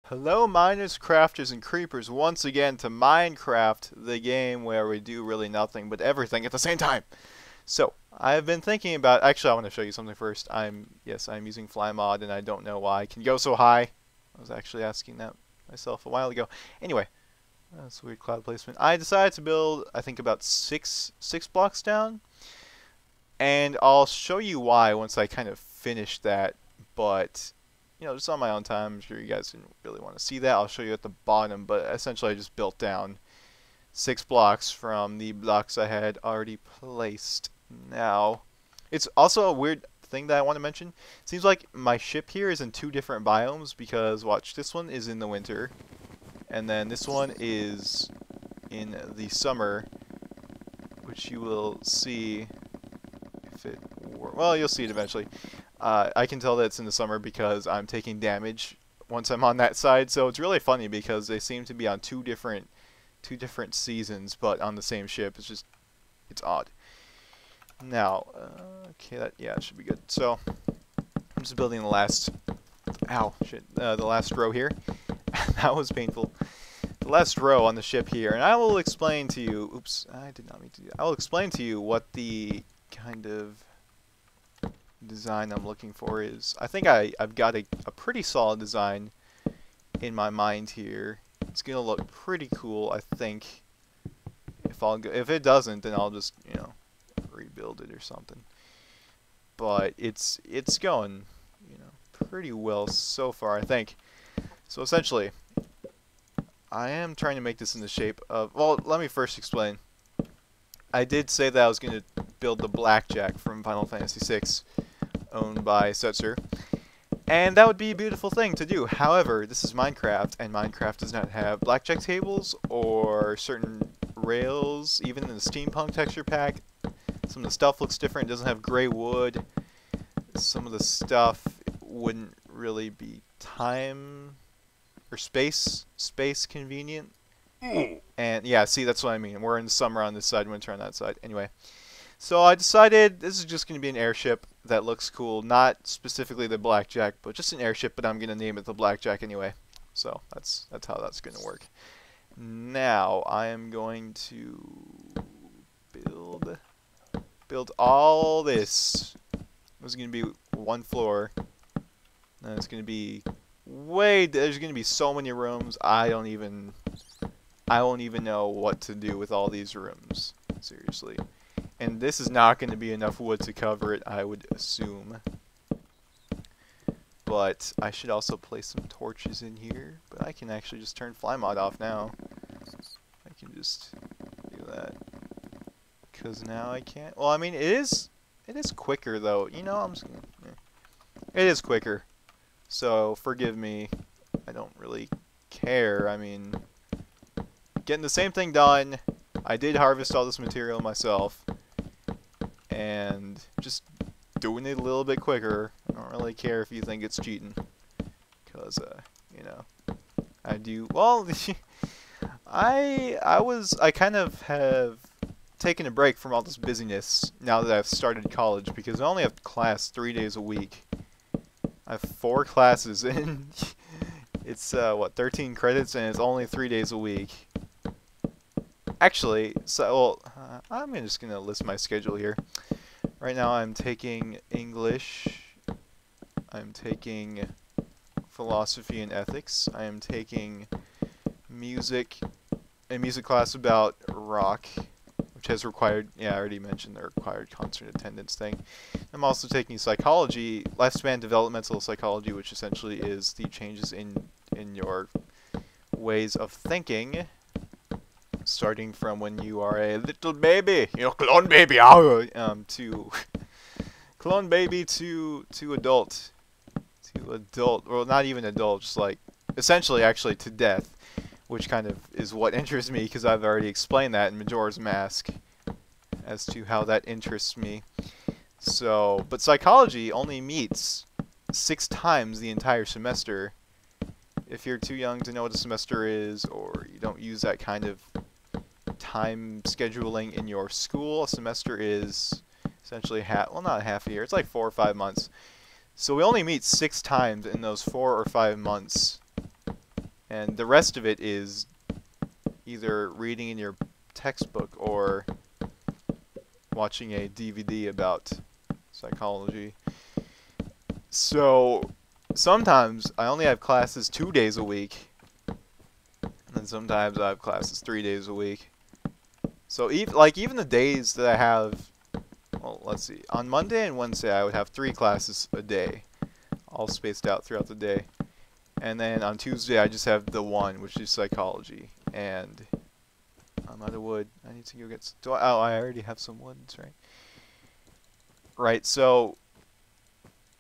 Hello miners, crafters, and creepers once again to Minecraft, the game where we do really nothing but everything at the same time. So, I've been thinking about, actually I want to show you something first. I'm using FlyMod and I don't know why I can go so high. I was actually asking that myself a while ago. Anyway, that's weird cloud placement. I decided to build, I think about six blocks down. And I'll show you why once I kind of finish that, but just on my own time. I'm sure you guys didn't really want to see that. I'll show you at the bottom, but essentially I just built down 6 blocks from the blocks I had already placed. Now, it's also a weird thing that I want to mention. It seems like my ship here is in 2 different biomes because, watch, this one is in the winter, and then this one is in the summer, which you will see if it well, you'll see it eventually. I can tell that it's in the summer because I'm taking damage once I'm on that side. So it's really funny because they seem to be on two different seasons, but on the same ship. It's odd. Now, okay, that should be good. So I'm just building the last. Ow, shit! The last row here. That was painful. The last row on the ship here, and I will explain to you. Oops, I did not mean to do that. I will explain to you what the kind of design I'm looking for is. I think I've got a pretty solid design in my mind here. It's gonna look pretty cool, I think. If it doesn't, then I'll just rebuild it or something. But it's going pretty well so far, I think. So essentially, I am trying to make this in the shape of, well, let me first explain. I did say that I was going to build the Blackjack from Final Fantasy VI, owned by Setzer, and that would be a beautiful thing to do. However, this is Minecraft, and Minecraft does not have blackjack tables or certain rails. Even in the steampunk texture pack, some of the stuff looks different. It doesn't have gray wood. Some of the stuff wouldn't really be time or space convenient. And yeah, see, that's what I mean. We're in the summer on this side, winter on that side. Anyway, so I decided this is just going to be an airship that looks cool. Not specifically the Blackjack, but just an airship, but I'm going to name it the Blackjack anyway. So that's how that's going to work. Now, I am going to build all this. This is going to be one floor. And it's going to be there's going to be so many rooms. I won't even know what to do with all these rooms. Seriously. And this is not going to be enough wood to cover it, I would assume. But I should also place some torches in here. But I can actually just turn FlyMod off now. I can just do that. Because now I can't. Well, I mean, it is quicker, though. I'm just gonna, it is quicker. So, forgive me. I don't really care. I mean, getting the same thing done. I did harvest all this material myself. And just doing it a little bit quicker. I don't really care if you think it's cheating. Because, I do. Well, I kind of have taken a break from all this busyness now that I've started college. Because I only have class 3 days a week. I have 4 classes and it's, 13 credits and it's only 3 days a week. Actually, I'm just going to list my schedule here. Right now I'm taking English, I'm taking philosophy and ethics, I am taking a music class about rock, which has required, I already mentioned the required concert attendance thing. I'm also taking psychology, lifespan developmental psychology, which essentially is the changes in your ways of thinking. Starting from when you are a little baby, clone baby, to clone baby to adult, well, not even adult, just like essentially actually to death, which kind of is what interests me because I've already explained that in Majora's Mask as to how that interests me. So, but psychology only meets 6 times the entire semester. If you're too young to know what a semester is, or you don't use that kind of time scheduling in your school, a semester is essentially not half a year, it's like 4 or 5 months. So we only meet 6 times in those 4 or 5 months and the rest of it is either reading in your textbook or watching a DVD about psychology. So sometimes I only have classes 2 days a week, and then sometimes I have classes 3 days a week. So even the days that I have, well, let's see, on Monday and Wednesday I would have 3 classes a day, all spaced out throughout the day. And then on Tuesday I just have the one, which is psychology. And I'm out of wood. I need to go get oh, I already have some wood, that's right. Right, so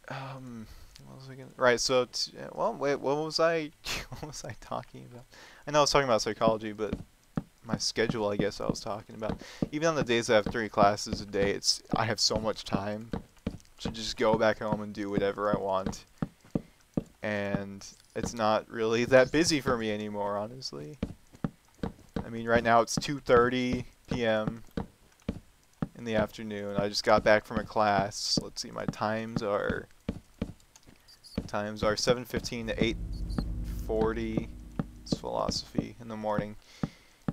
what was I gonna, right, so well, wait, what was I what was I talking about? I know I was talking about psychology, but my schedule, I guess I was talking about. Even on the days I have 3 classes a day, I have so much time to just go back home and do whatever I want. And it's not really that busy for me anymore, honestly. I mean, right now it's 2:30 p.m. in the afternoon. I just got back from a class. Let's see, my times are 7:15 to 8:40. It's philosophy in the morning.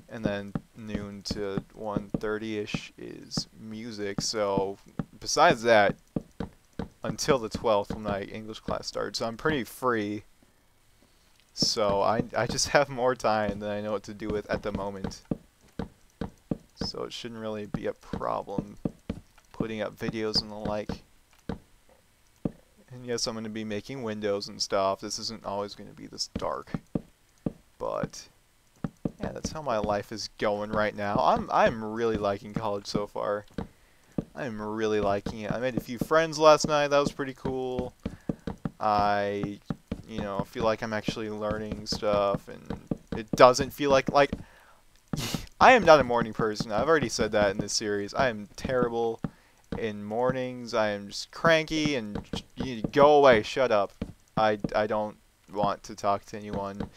And then noon to 1:30ish is music. So besides that, until the 12th when my English class starts, so I'm pretty free. So I just have more time than I know what to do with at the moment. So it shouldn't really be a problem putting up videos and the like. And yes, I'm going to be making windows and stuff. This isn't always going to be this dark. But yeah, that's how my life is going right now. I'm really liking college so far. I'm really liking it. I made a few friends last night. That was pretty cool. I feel like I'm actually learning stuff, and it doesn't feel like I am not a morning person. I've already said that in this series. I am terrible in mornings. I am just cranky, and you go away, shut up. I don't want to talk to anyone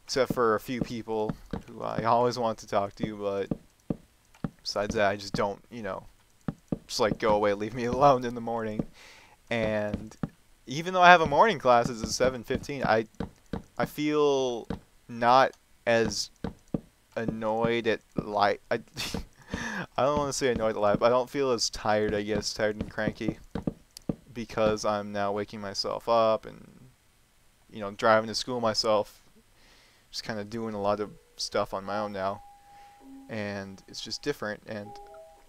except for a few people who I always want to talk to, but besides that, I just don't, just like go away, leave me alone in the morning. And even though I have a morning classes at 7:15, I feel not as annoyed at life. I don't want to say annoyed at life. I don't feel as tired, I guess, tired and cranky, because I'm now waking myself up and driving to school myself, just kind of doing a lot of stuff on my own now, and it's just different. And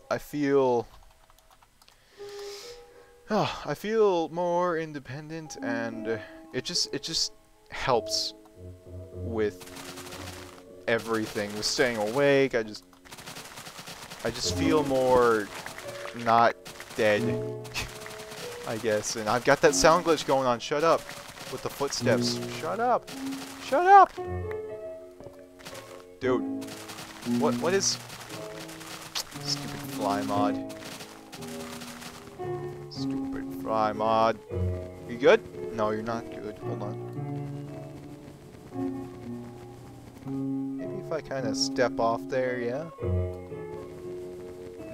I feel more independent, and it just helps with everything, with staying awake. I just feel more not dead, I guess. And I've got that sound glitch going on. Shut up with the footsteps. Shut up. Shut up. Dude. What is stupid fly mod? Stupid fly mod. You good? No, you're not good. Hold on. Maybe if I kind of step off there, yeah?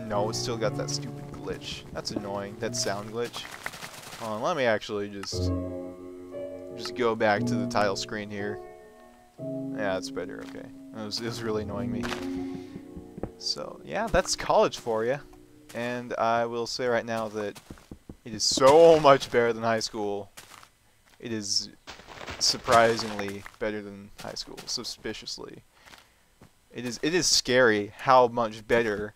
No, it's still got that stupid glitch. That's annoying. That sound glitch. Hold on, let me actually just go back to the title screen here. Yeah, that's better. Okay. It was really annoying me. So, yeah, that's college for you. And I will say right now that it is so much better than high school. It is surprisingly better than high school, suspiciously. It is scary how much better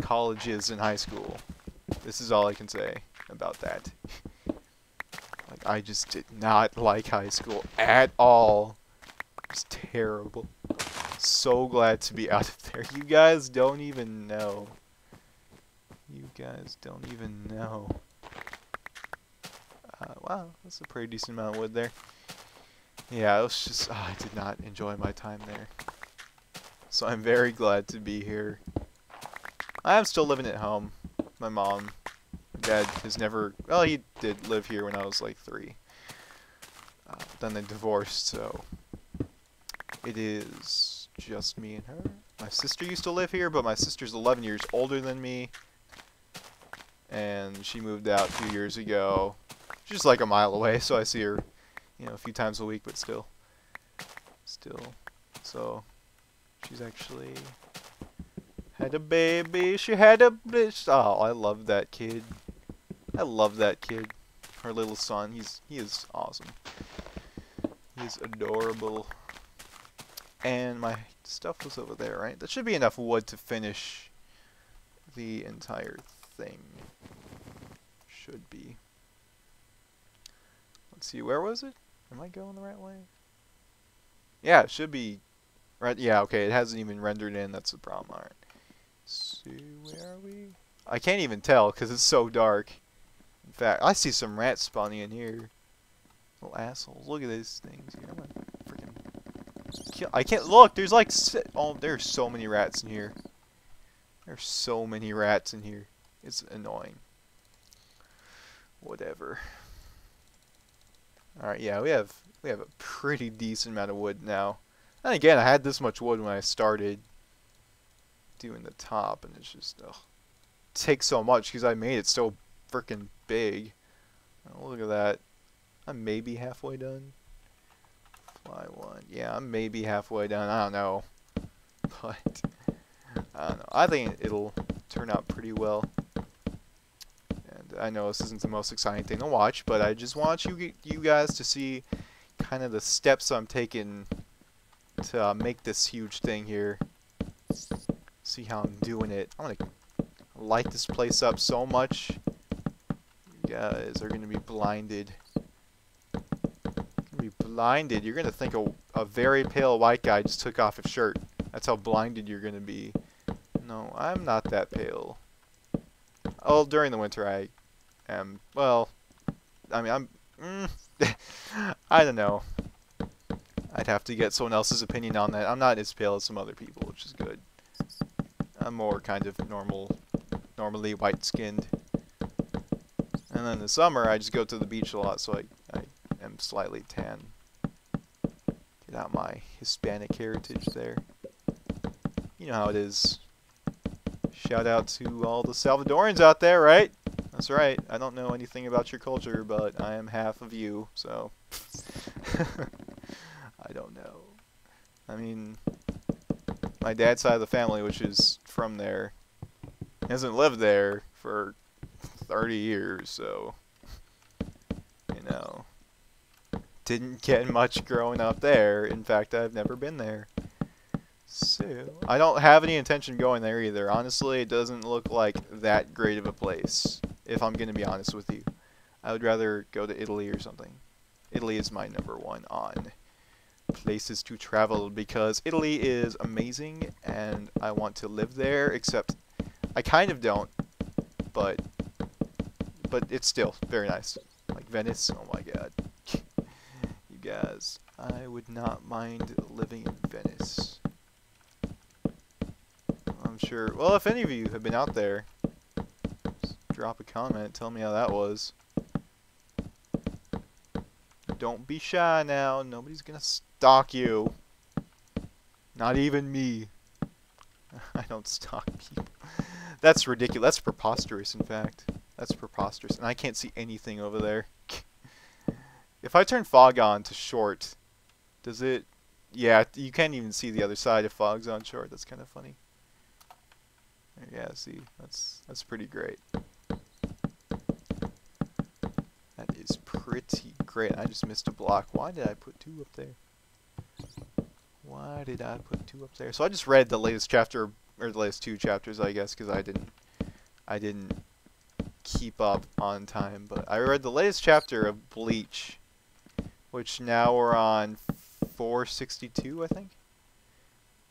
college is than high school. This is all I can say about that. Like, I just did not like high school at all. It's terrible. So glad to be out of there. You guys don't even know. You guys don't even know. Wow, that's a pretty decent amount of wood there. Yeah, it was just, I did not enjoy my time there. So I'm very glad to be here. I am still living at home. My mom, my dad has never, well, he did live here when I was like 3. Then they divorced, so it is just me and her. My sister used to live here, but my sister's 11 years older than me. And she moved out 2 years ago. She's like a mile away, so I see her, a few times a week, but still. still. So she's actually had a baby. She had a bitch. Oh, I love that kid. I love that kid. Her little son. He is awesome. He's adorable. And my stuff was over there, right? That should be enough wood to finish the entire thing. Should be. Let's see, where was it? Am I going the right way? Yeah, it should be right. Yeah, okay, it hasn't even rendered in. That's the problem. Alright. See, where are we? I can't even tell because it's so dark. In fact, I see some rats spawning in here. Little assholes. Look at these things here. I'm gonna freaking kill. I can't look. There's like oh, there's so many rats in here. There's so many rats in here. It's annoying. Whatever. All right, yeah, we have a pretty decent amount of wood now. And again, I had this much wood when I started doing the top, and it's just ugh. It takes so much because I made it so freaking big. Oh, look at that. I'm maybe halfway done. Fly one. Yeah, I'm maybe halfway done. I don't know. But I don't know. I think it'll turn out pretty well. And I know this isn't the most exciting thing to watch, but I just want you guys to see kind of the steps I'm taking to make this huge thing here. See how I'm doing it. I'm gonna light this place up so much. You guys are gonna be blinded. Blinded. You're gonna think a very pale white guy just took off his shirt. That's how blinded you're gonna be. No, I'm not that pale. Oh, during the winter I am. Well, I mean I don't know. I'd have to get someone else's opinion on that. I'm not as pale as some other people, which is good. I'm more kind of normally white-skinned. And then in the summer, I just go to the beach a lot, so I am slightly tan. Get out my Hispanic heritage there. You know how it is. Shout out to all the Salvadorans out there, right? That's right. I don't know anything about your culture, but I am half of you, so I don't know. I mean, my dad's side of the family, which is from there, hasn't lived there for 30 years, so you know, didn't get much growing up there. In fact, I've never been there. So, I don't have any intention going there either. Honestly, it doesn't look like that great of a place, if I'm going to be honest with you. I would rather go to Italy or something. Italy is my #1 on places to travel because Italy is amazing and I want to live there, except I kind of don't, but it's still very nice. Like Venice, oh my god. You guys, I would not mind living in Venice. I'm sure, well, if any of you have been out there, just drop a comment, tell me how that was. Don't be shy now, nobody's gonna stalk you. Not even me. I don't stalk people. That's ridiculous. That's preposterous, in fact. That's preposterous. And I can't see anything over there. If I turn fog on to short, does it... Yeah, you can't even see the other side if fog's on short. That's kind of funny. Yeah, see, that's pretty great. That is pretty great. I just missed a block. Why did I put 2 up there? Why did I put 2 up there? So I just read the latest chapter, or the latest 2 chapters, I guess, because I didn't keep up on time. But I read the latest chapter of Bleach, which now we're on 462, I think.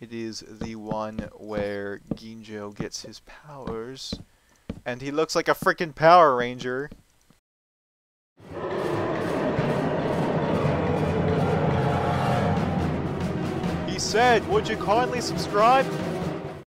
It is the one where Ginjo gets his powers, and he looks like a freaking Power Ranger. He said, "Would you kindly subscribe?"